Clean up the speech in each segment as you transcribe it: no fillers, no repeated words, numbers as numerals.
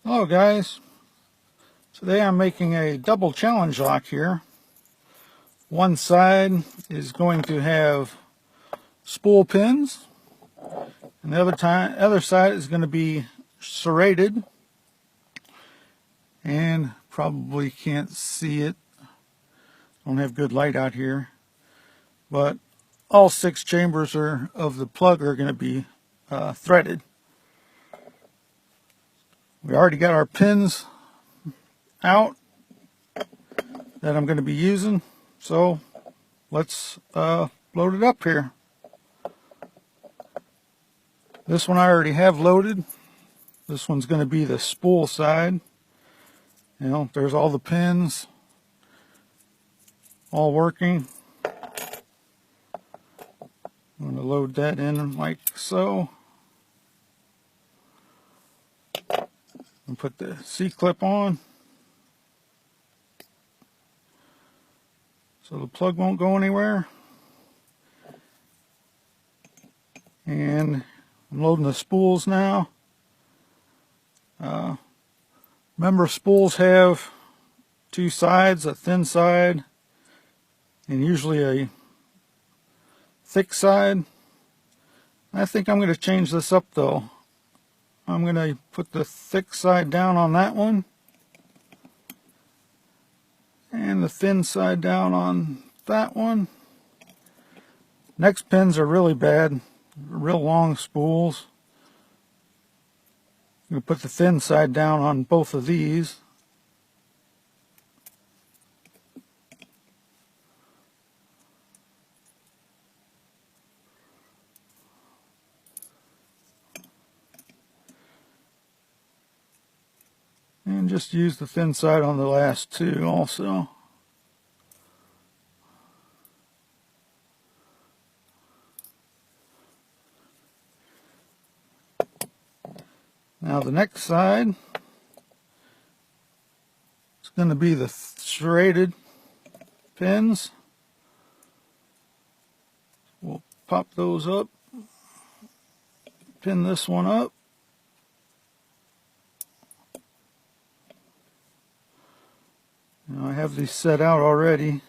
Hello guys, today I'm making a double challenge lock here. One side is going to have spool pins and the other side is going to be serrated, and probably can't see it, don't have good light out here, but all 6 chambers of the plug are going to be threaded. We already got our pins out that I'm going to be using, so let's load it up here. This one I already have loaded. This one's going to be the spool side. You know, there's all the pins all working. I'm going to load that in like so. And put the C-clip on so the plug won't go anywhere. And I'm loading the spools now. Remember, spools have 2 sides, a thin side and usually a thick side. I think I'm going to change this up though. I'm going to put the thick side down on that one and the thin side down on that one. Next pins are really bad, real long spools. I'm going to put the thin side down on both of these. And just use the thin side on the last 2 also. Now the next side is going to be the serrated pins. We'll pop those up, pin this one up. Now I have these set out already.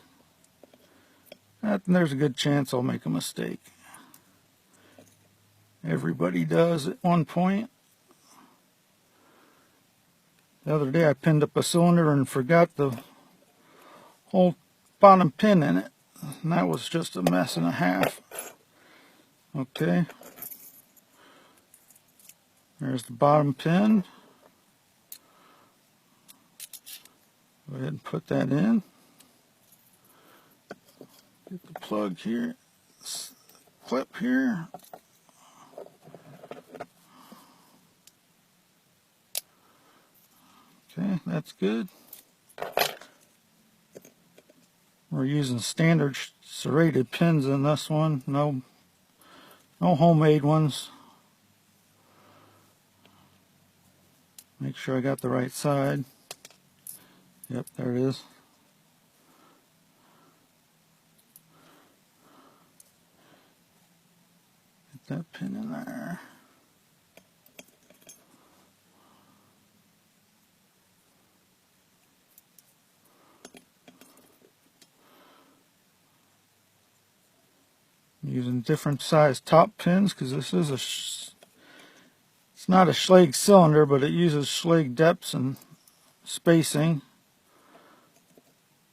And there's a good chance I'll make a mistake. Everybody does at one point. The other day I pinned up a cylinder and forgot the whole bottom pin in it. And that was just a mess and a half. Okay. There's the bottom pin. Go ahead and put that in. Get the plug here. Clip here. Okay, that's good. We're using standard serrated pins in this one. No homemade ones. Make sure I got the right side. Yep, there it is. Get that pin in there. I'm using different size top pins because this is it's not a Schlage cylinder, but it uses Schlage depths and spacing.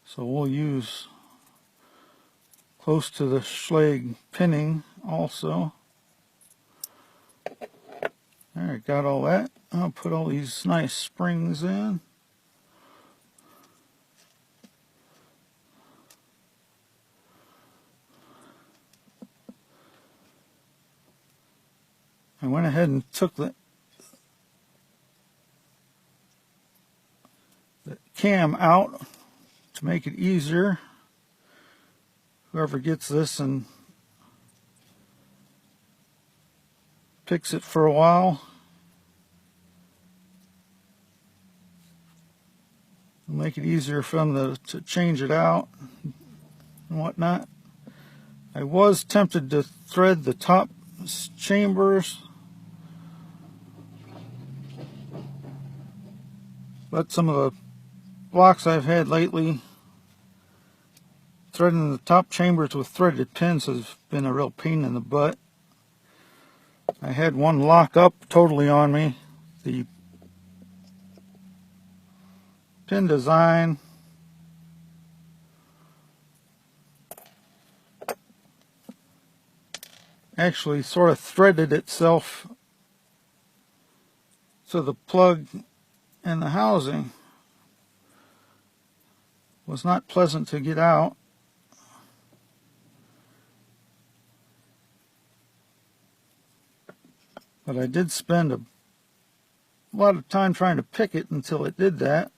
So we'll use close to the Schlage pinning also. Alright, got all that. I'll put all these nice springs in. I went ahead and took the cam out to make it easier. Whoever gets this and picks it for a while, it'll make it easier for them to change it out and whatnot. I was tempted to thread the top chambers, But some of the blocks I've had lately, threading the top chambers with threaded pins has been a real pain in the butt. I had one lock up totally on me. The pin design actually sort of threaded itself to the plug and the housing. Was not pleasant to get out. But I did spend a lot of time trying to pick it until it did that.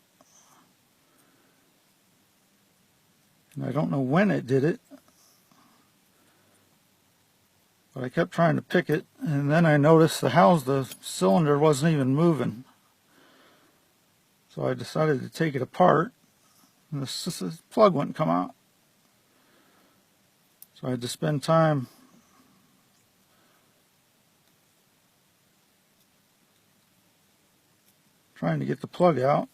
And I don't know when it did it. But I kept trying to pick it, and then I noticed the cylinder wasn't even moving. So I decided to take it apart, and the plug wouldn't come out. So I had to spend time trying to get the plug out.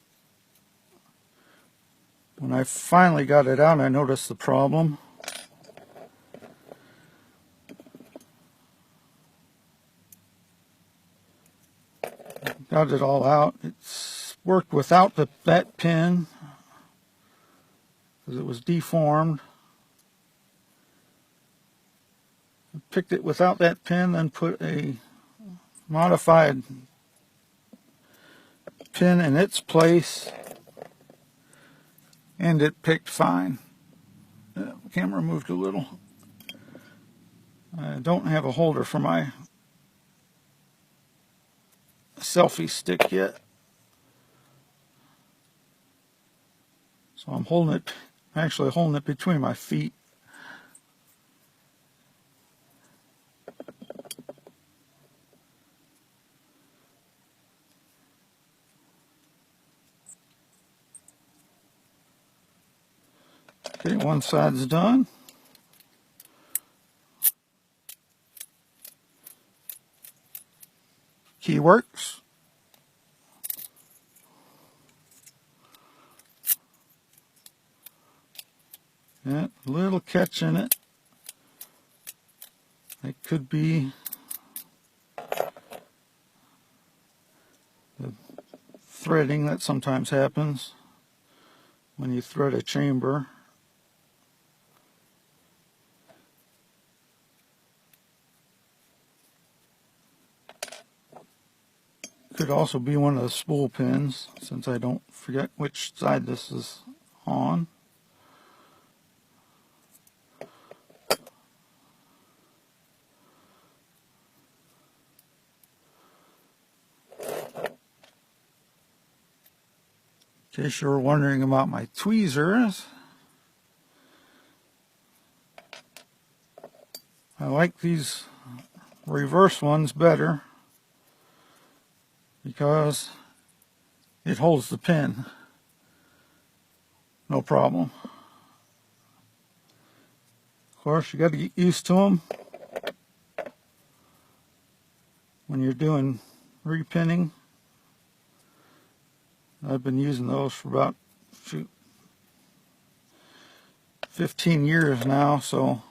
When I finally got it out, I noticed the problem. Got it all out. It's worked without that pin because it was deformed. I picked it without that pin, then put a modified pin in its place, and it picked fine. The camera moved a little. I don't have a holder for my selfie stick yet, so I'm actually holding it between my feet. Okay, one side's done. Key works. Yeah, a little catch in it. It could be the threading that sometimes happens when you thread a chamber. Could also be one of the spool pins, since I don't forget which side this is on. In case you were wondering about my tweezers, I like these reverse ones better because it holds the pin, no problem. Of course, you got to get used to them when you're doing repinning. I've been using those for about 15 years now, so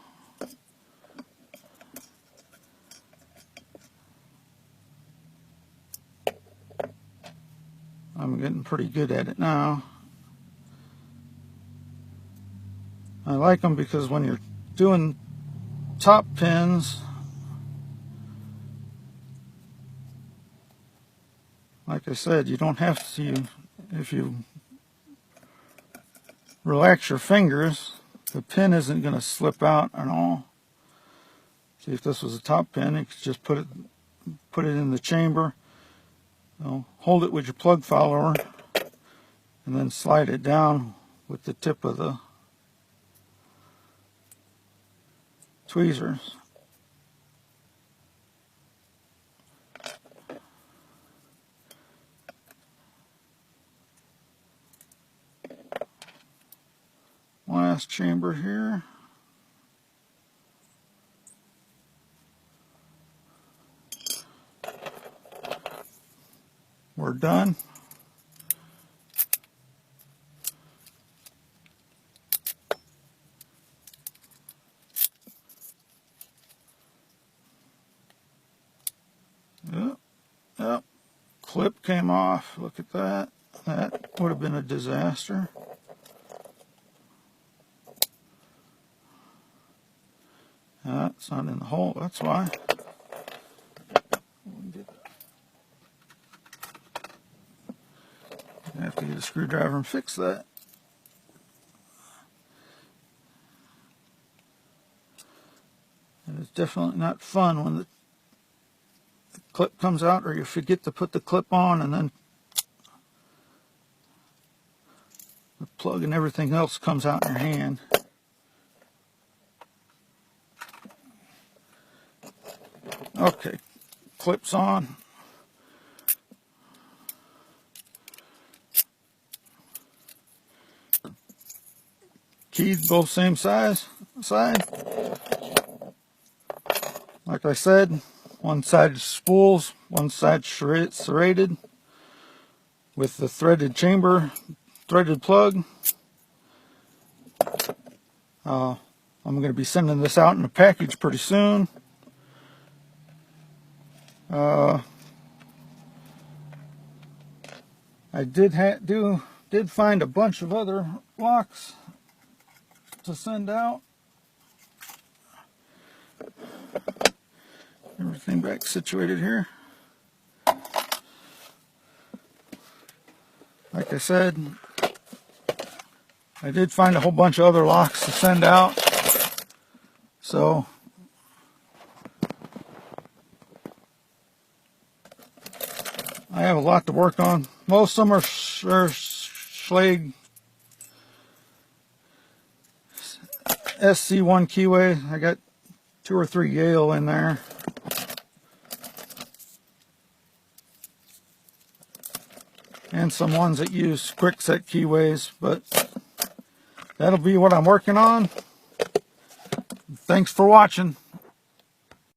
I'm getting pretty good at it now. I like them because when you're doing top pins, like I said, you don't have to, if you relax your fingers, the pin isn't going to slip out at all. See, if this was a top pin, you could just put it in the chamber, hold it with your plug follower, and then slide it down with the tip of the tweezers. Last chamber here. We're done. came off. Look at that. That would have been a disaster. It's not in the hole, that's why. I have to get a screwdriver and fix that. And it's definitely not fun when the clip comes out, or you forget to put the clip on, and then the plug and everything else comes out in your hand. Okay, clips on. Keys both same side. Like I said, one side spools, one side serrated with the threaded chamber, threaded plug. I'm going to be sending this out in a package pretty soon. I did find a bunch of other locks to send out. Everything back situated here. Like I said, I did find a whole bunch of other locks to send out. So I have a lot to work on. Most of them are Schlage SC1 keyway. I got 2 or 3 Yale in there. And some ones that use quick set keyways, but that'll be what I'm working on. Thanks for watching.